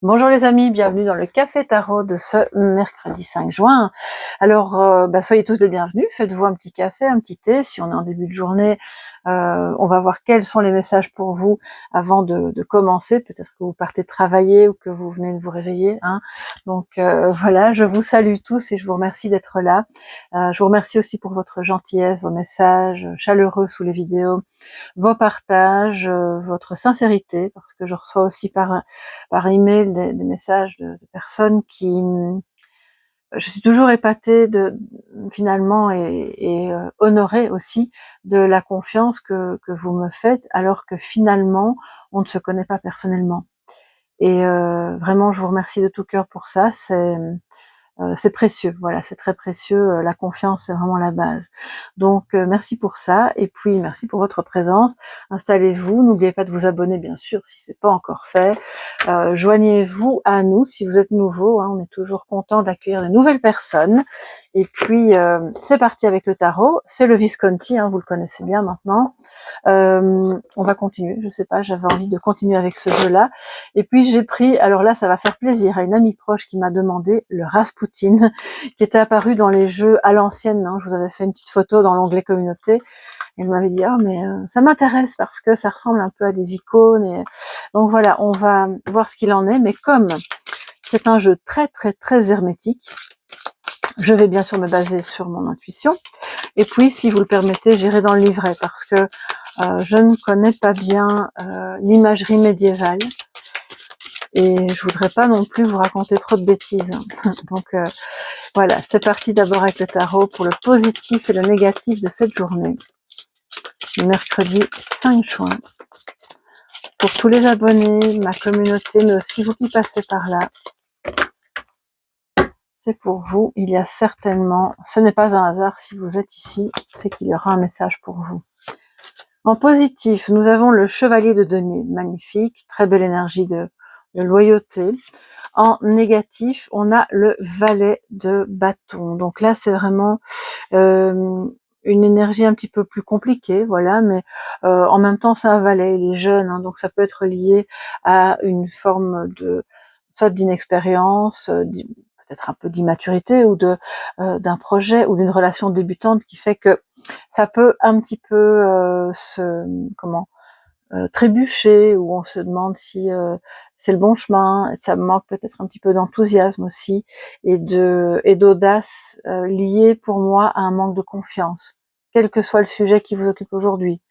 Bonjour les amis, bienvenue dans le Café Tarot de ce mercredi 5 juin. Alors, soyez tous les bienvenus, faites-vous un petit café, un petit thé. Si on est en début de journée, on va voir quels sont les messages pour vous avant de commencer. Peut-être que vous partez travailler ou que vous venez de vous réveiller. Donc voilà, je vous salue tous et je vous remercie d'être là. Je vous remercie aussi pour votre gentillesse, vos messages chaleureux sous les vidéos, vos partages, votre sincérité, parce que je reçois aussi par email des messages de personnes qui... Je suis toujours épatée finalement et honorée aussi de la confiance que vous me faites, alors que finalement on ne se connaît pas personnellement. Et vraiment, je vous remercie de tout cœur pour ça. C'est précieux, voilà, c'est très précieux, la confiance c'est vraiment la base. Donc merci pour ça, et puis merci pour votre présence. Installez-vous, n'oubliez pas de vous abonner bien sûr si c'est pas encore fait. Joignez-vous à nous si vous êtes nouveau, on est toujours content d'accueillir de nouvelles personnes. Et puis c'est parti avec le tarot, c'est le Visconti, vous le connaissez bien maintenant. On va continuer, je sais pas, j'avais envie de continuer avec ce jeu-là. Et puis j'ai pris, alors là ça va faire plaisir à une amie proche qui m'a demandé le Rasputin, qui était apparu dans les jeux à l'ancienne, je vous avais fait une petite photo dans l'onglet communauté, et elle m'avait dit, ça m'intéresse parce que ça ressemble un peu à des icônes, et donc voilà, on va voir ce qu'il en est, mais comme c'est un jeu très très très hermétique, je vais bien sûr me baser sur mon intuition. Et puis, si vous le permettez, j'irai dans le livret parce que je ne connais pas bien l'imagerie médiévale et je voudrais pas non plus vous raconter trop de bêtises. Donc voilà, c'est parti d'abord avec le tarot pour le positif et le négatif de cette journée. Le mercredi 5 juin. Pour tous les abonnés, ma communauté, mais aussi vous qui passez par là, c'est pour vous. Il y a certainement, ce n'est pas un hasard si vous êtes ici, c'est qu'il y aura un message pour vous. En positif, nous avons le chevalier de denier, magnifique, très belle énergie de loyauté. En négatif, on a le valet de bâton. Donc là, c'est vraiment une énergie un petit peu plus compliquée, voilà, mais en même temps, c'est un valet, il est jeune, donc ça peut être lié à une forme de, soit d'inexpérience, peut-être un peu d'immaturité ou d'un projet ou d'une relation débutante qui fait que ça peut un petit peu trébucher, ou on se demande si c'est le bon chemin. Ça manque peut-être un petit peu d'enthousiasme aussi et d'audace liée pour moi à un manque de confiance, quel que soit le sujet qui vous occupe aujourd'hui,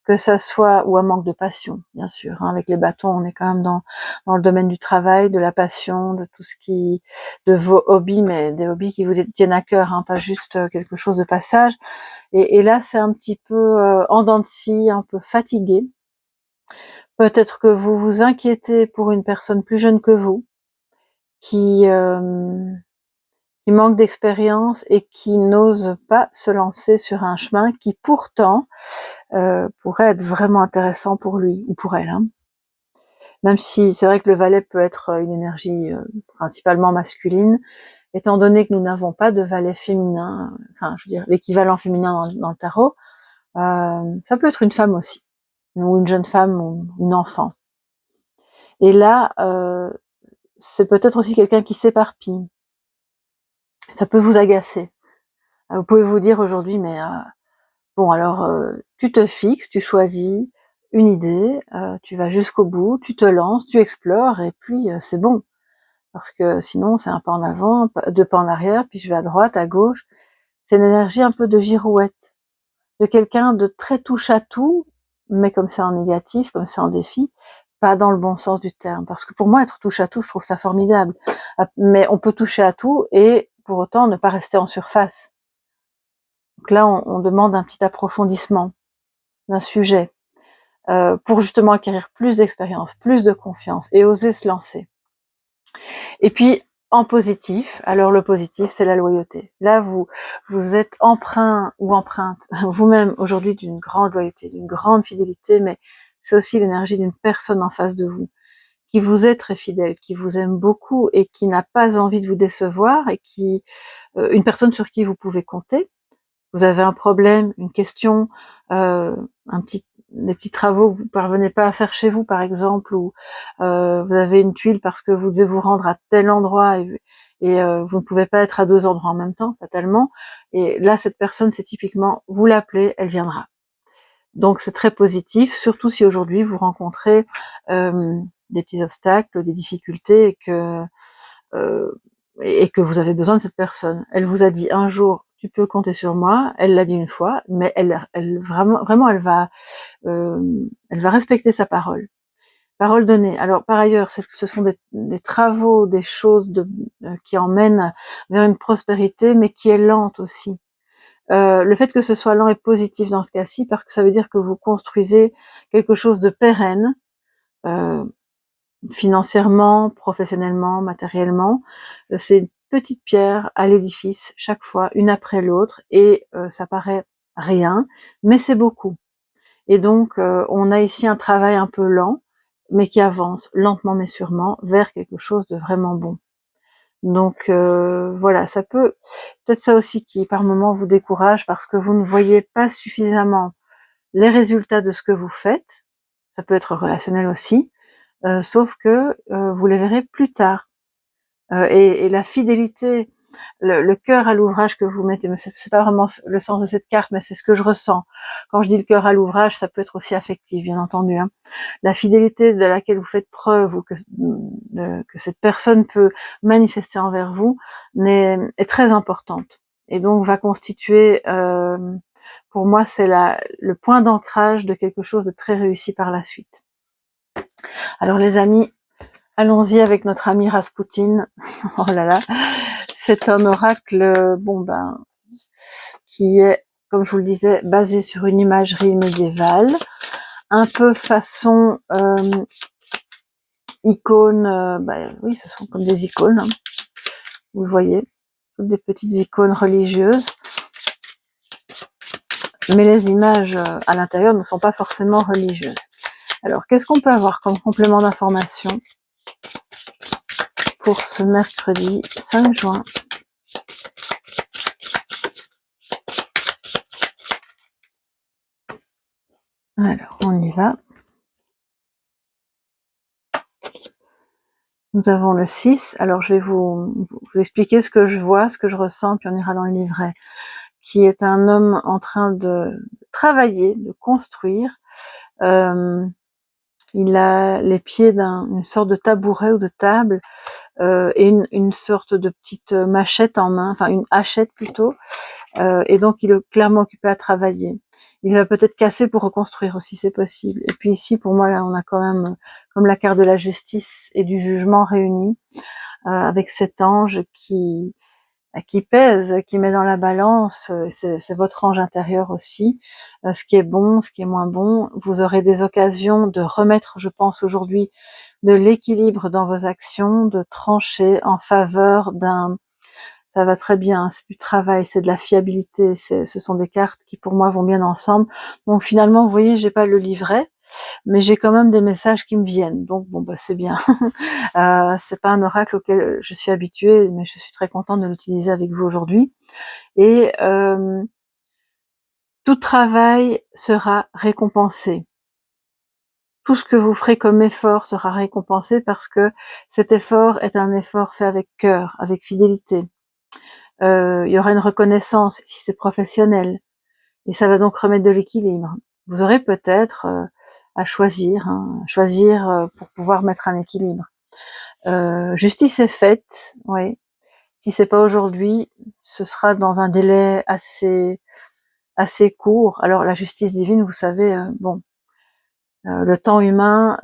que ça soit, ou un manque de passion, bien sûr. Avec les bâtons, on est quand même dans le domaine du travail, de la passion, de tout ce qui, de vos hobbies, mais des hobbies qui vous tiennent à cœur, pas juste quelque chose de passage. Et là, c'est un petit peu en dents de scie, un peu fatigué. Peut-être que vous vous inquiétez pour une personne plus jeune que vous, qui manque d'expérience et qui n'ose pas se lancer sur un chemin qui pourtant pourrait être vraiment intéressant pour lui ou pour elle. Même si c'est vrai que le valet peut être une énergie principalement masculine, étant donné que nous n'avons pas de valet féminin, je veux dire l'équivalent féminin dans le tarot, ça peut être une femme aussi, ou une jeune femme ou une enfant. Et là, c'est peut-être aussi quelqu'un qui s'éparpille. Ça peut vous agacer. Vous pouvez vous dire aujourd'hui, mais bon alors, tu te fixes, tu choisis une idée, tu vas jusqu'au bout, tu te lances, tu explores, et puis c'est bon. Parce que sinon, c'est un pas en avant, deux pas en arrière, puis je vais à droite, à gauche. C'est une énergie un peu de girouette, de quelqu'un de très touche-à-tout, mais comme c'est en négatif, comme c'est en défi, pas dans le bon sens du terme. Parce que pour moi, être touche-à-tout, je trouve ça formidable. Mais on peut toucher à tout et pour autant ne pas rester en surface. Donc là, on demande un petit approfondissement d'un sujet pour justement acquérir plus d'expérience, plus de confiance et oser se lancer. Et puis, en positif, alors le positif, c'est la loyauté. Là, vous êtes empreinte vous-même aujourd'hui d'une grande loyauté, d'une grande fidélité, mais c'est aussi l'énergie d'une personne en face de vous, qui vous est très fidèle, qui vous aime beaucoup et qui n'a pas envie de vous décevoir, et qui, une personne sur qui vous pouvez compter. Vous avez un problème, une question, un petit des petits travaux que vous parvenez pas à faire chez vous, par exemple, ou vous avez une tuile parce que vous devez vous rendre à tel endroit et vous ne pouvez pas être à 2 endroits en même temps, fatalement. Et là, cette personne, c'est typiquement, vous l'appelez, elle viendra. Donc c'est très positif, surtout si aujourd'hui vous rencontrez des petits obstacles, des difficultés euh, et que vous avez besoin de cette personne. Elle vous a dit un jour, tu peux compter sur moi. Elle l'a dit une fois, mais elle vraiment, elle va respecter sa parole. Parole donnée. Alors par ailleurs, ce sont des travaux, des choses qui emmènent vers une prospérité, mais qui est lente aussi. Le fait que ce soit lent est positif dans ce cas-ci, parce que ça veut dire que vous construisez quelque chose de pérenne, euh, financièrement, professionnellement, matériellement. C'est une petite pierre à l'édifice, chaque fois, une après l'autre, et ça paraît rien, mais c'est beaucoup. Et donc, on a ici un travail un peu lent, mais qui avance lentement mais sûrement vers quelque chose de vraiment bon. Donc voilà, ça peut peut-être ça aussi qui par moment vous décourage parce que vous ne voyez pas suffisamment les résultats de ce que vous faites. Ça peut être relationnel aussi, sauf que vous les verrez plus tard. Et la fidélité, le cœur à l'ouvrage que vous mettez, mais c'est pas vraiment le sens de cette carte, mais c'est ce que je ressens. Quand je dis le cœur à l'ouvrage, ça peut être aussi affectif, bien entendu. Hein. La fidélité de laquelle vous faites preuve ou que cette personne peut manifester envers vous est très importante. Et donc va constituer, pour moi, c'est le point d'ancrage de quelque chose de très réussi par la suite. Alors les amis, allons-y avec notre ami Raspoutine. Oh là là, c'est un oracle, qui est, comme je vous le disais, basé sur une imagerie médiévale, un peu façon icône. Oui, ce sont comme des icônes. Hein. Vous le voyez, toutes des petites icônes religieuses. Mais les images à l'intérieur ne sont pas forcément religieuses. Alors, qu'est-ce qu'on peut avoir comme complément d'information pour ce mercredi 5 juin? Alors, on y va. Nous avons le 6. Alors, je vais vous expliquer ce que je vois, ce que je ressens, puis on ira dans le livret. Qui est un homme en train de travailler, de construire. Il a les pieds d'une sorte de tabouret ou de table et une sorte de petite machette en main, enfin une hachette plutôt. Et donc, il est clairement occupé à travailler. Il va peut-être casser pour reconstruire aussi, c'est possible. Et puis ici, pour moi, là, on a quand même comme la carte de la justice et du jugement réunis, avec cet ange qui pèse, qui met dans la balance. C'est votre ange intérieur aussi. Ce qui est bon, ce qui est moins bon. Vous aurez des occasions de remettre, je pense aujourd'hui, de l'équilibre dans vos actions, de trancher en faveur d'un... Ça va très bien, c'est du travail, c'est de la fiabilité, ce sont des cartes qui pour moi vont bien ensemble. Donc finalement, vous voyez, j'ai pas le livret, mais j'ai quand même des messages qui me viennent. Donc bon, c'est bien. C'est pas un oracle auquel je suis habituée, mais je suis très contente de l'utiliser avec vous aujourd'hui. Et tout travail sera récompensé. Tout ce que vous ferez comme effort sera récompensé parce que cet effort est un effort fait avec cœur, avec fidélité. Il y aura une reconnaissance si c'est professionnel. Et ça va donc remettre de l'équilibre. Vous aurez peut-être à choisir, pour pouvoir mettre un équilibre. Justice est faite, oui. Si c'est pas aujourd'hui, ce sera dans un délai assez court. Alors la justice divine, vous savez, le temps humain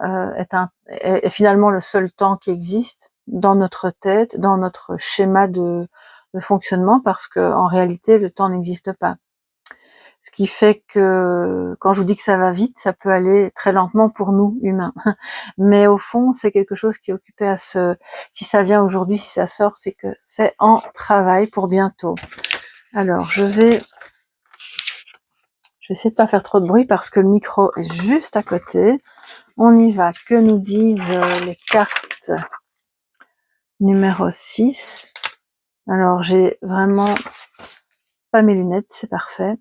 est finalement le seul temps qui existe dans notre tête, dans notre schéma de fonctionnement, parce que en réalité, le temps n'existe pas. Ce qui fait que quand je vous dis que ça va vite, ça peut aller très lentement pour nous, humains. Mais au fond, c'est quelque chose qui est occupé si ça vient aujourd'hui, si ça sort, c'est que c'est en travail pour bientôt. Alors, je vais essayer de pas faire trop de bruit parce que le micro est juste à côté. On y va. Que nous disent les cartes numéro 6? Alors, j'ai vraiment pas mes lunettes, c'est parfait.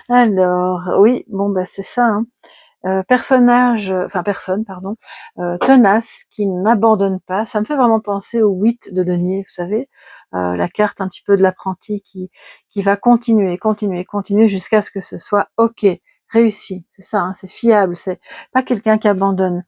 Alors, oui, bon, bah, c'est ça, hein. Personne, pardon, tenace, qui n'abandonne pas. Ça me fait vraiment penser au 8 de denier, vous savez, la carte un petit peu de l'apprenti qui va continuer, continuer, continuer jusqu'à ce que ce soit OK, réussi. C'est ça, hein, c'est fiable, c'est pas quelqu'un qui abandonne.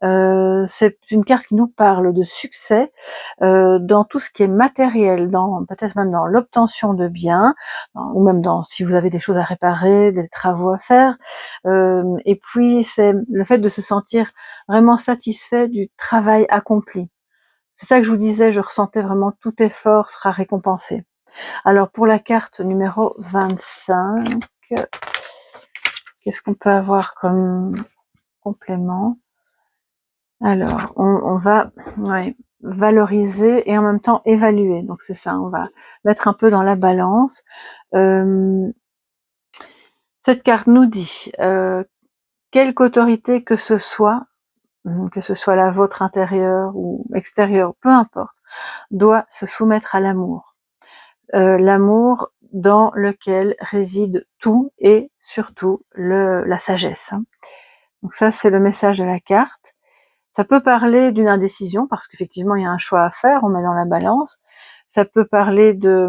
C'est une carte qui nous parle de succès dans tout ce qui est matériel, dans peut-être même dans l'obtention de biens, ou même dans si vous avez des choses à réparer, des travaux à faire. Et puis c'est le fait de se sentir vraiment satisfait du travail accompli. C'est ça que je vous disais, je ressentais vraiment tout effort sera récompensé. Alors pour la carte numéro 25, qu'est-ce qu'on peut avoir comme complément? Alors, on va valoriser et en même temps évaluer. Donc c'est ça, on va mettre un peu dans la balance. Cette carte nous dit, quelque autorité que ce soit la vôtre intérieure ou extérieure, peu importe, doit se soumettre à l'amour. L'amour dans lequel réside tout et surtout la sagesse, hein. Donc ça, c'est le message de la carte. Ça peut parler d'une indécision, parce qu'effectivement, il y a un choix à faire, on met dans la balance. Ça peut parler de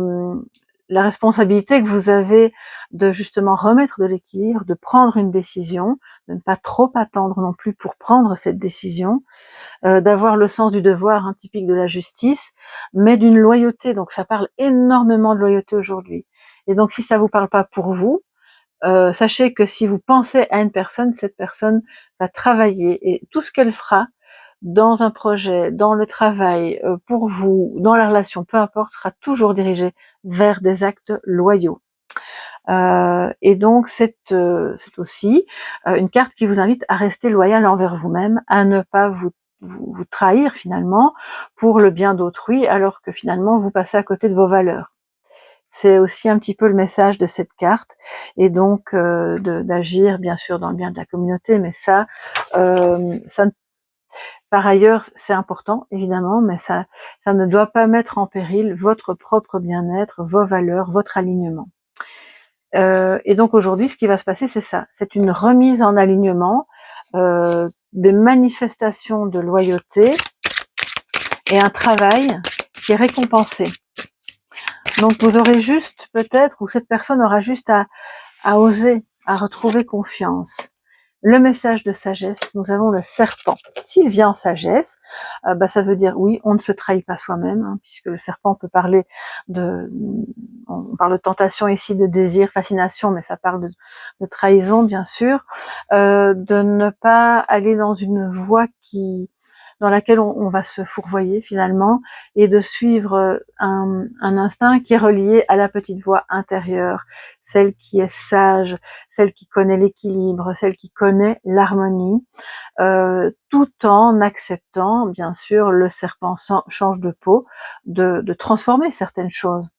la responsabilité que vous avez de justement remettre de l'équilibre, de prendre une décision, de ne pas trop attendre non plus pour prendre cette décision, d'avoir le sens du devoir, hein, typique de la justice, mais d'une loyauté. Donc ça parle énormément de loyauté aujourd'hui. Et donc si ça vous parle pas pour vous, sachez que si vous pensez à une personne, cette personne va travailler et tout ce qu'elle fera dans un projet, dans le travail, pour vous, dans la relation, peu importe, sera toujours dirigé vers des actes loyaux. Et donc c'est aussi une carte qui vous invite à rester loyal envers vous-même, à ne pas vous trahir finalement pour le bien d'autrui, alors que finalement vous passez à côté de vos valeurs. C'est aussi un petit peu le message de cette carte, et donc d'agir bien sûr dans le bien de la communauté, mais ça par ailleurs, c'est important, évidemment, mais ça ne doit pas mettre en péril votre propre bien-être, vos valeurs, votre alignement. Et donc aujourd'hui, ce qui va se passer, c'est ça. C'est une remise en alignement, des manifestations de loyauté et un travail qui est récompensé. Donc vous aurez juste peut-être, ou cette personne aura juste à oser, à retrouver confiance. Le message de sagesse, nous avons le serpent. S'il vient en sagesse, ça veut dire oui, on ne se trahit pas soi-même, hein, puisque le serpent peut parler on parle de tentation ici, de désir, fascination, mais ça parle de trahison bien sûr, de ne pas aller dans une voie dans laquelle on va se fourvoyer finalement, et de suivre un instinct qui est relié à la petite voix intérieure, celle qui est sage, celle qui connaît l'équilibre, celle qui connaît l'harmonie, tout en acceptant, bien sûr, le serpent change de peau, de transformer certaines choses,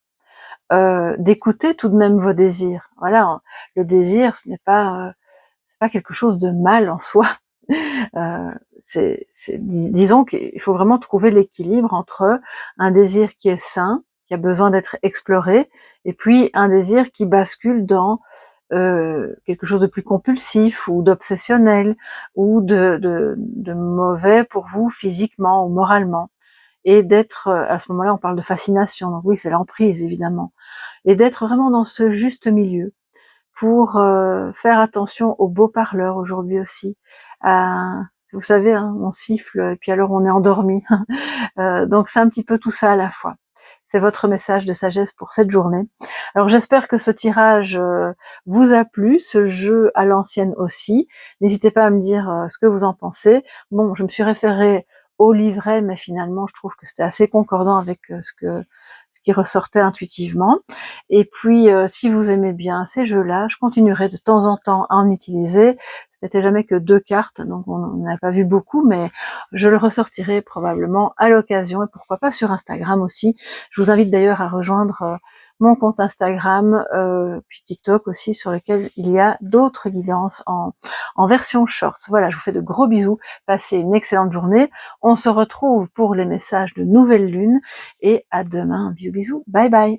d'écouter tout de même vos désirs. Voilà, le désir, ce n'est pas quelque chose de mal en soi. Disons qu'il faut vraiment trouver l'équilibre entre un désir qui est sain, qui a besoin d'être exploré, et puis un désir qui bascule dans quelque chose de plus compulsif ou d'obsessionnel ou de mauvais pour vous physiquement ou moralement. Et d'être, à ce moment-là, on parle de fascination, donc oui, c'est l'emprise évidemment, et d'être vraiment dans ce juste milieu pour faire attention aux beaux parleurs aujourd'hui aussi. Vous savez, hein, on siffle et puis alors on est endormi. Donc c'est un petit peu tout ça à la fois. C'est votre message de sagesse pour cette journée. Alors j'espère que ce tirage vous a plu, ce jeu à l'ancienne aussi. N'hésitez pas à me dire ce que vous en pensez. Bon, je me suis référée au livret, mais finalement je trouve que c'était assez concordant avec ce qui ressortait intuitivement. Et puis si vous aimez bien ces jeux-là, je continuerai de temps en temps à en utiliser. Ce n'était jamais que 2 cartes, donc on n'a pas vu beaucoup, mais je le ressortirai probablement à l'occasion, et pourquoi pas sur Instagram aussi. Je vous invite d'ailleurs à rejoindre mon compte Instagram, puis TikTok aussi, sur lequel il y a d'autres guidances en version shorts. Voilà, je vous fais de gros bisous, passez une excellente journée. On se retrouve pour les messages de nouvelle lune, et à demain. Bisous bisous, bye bye.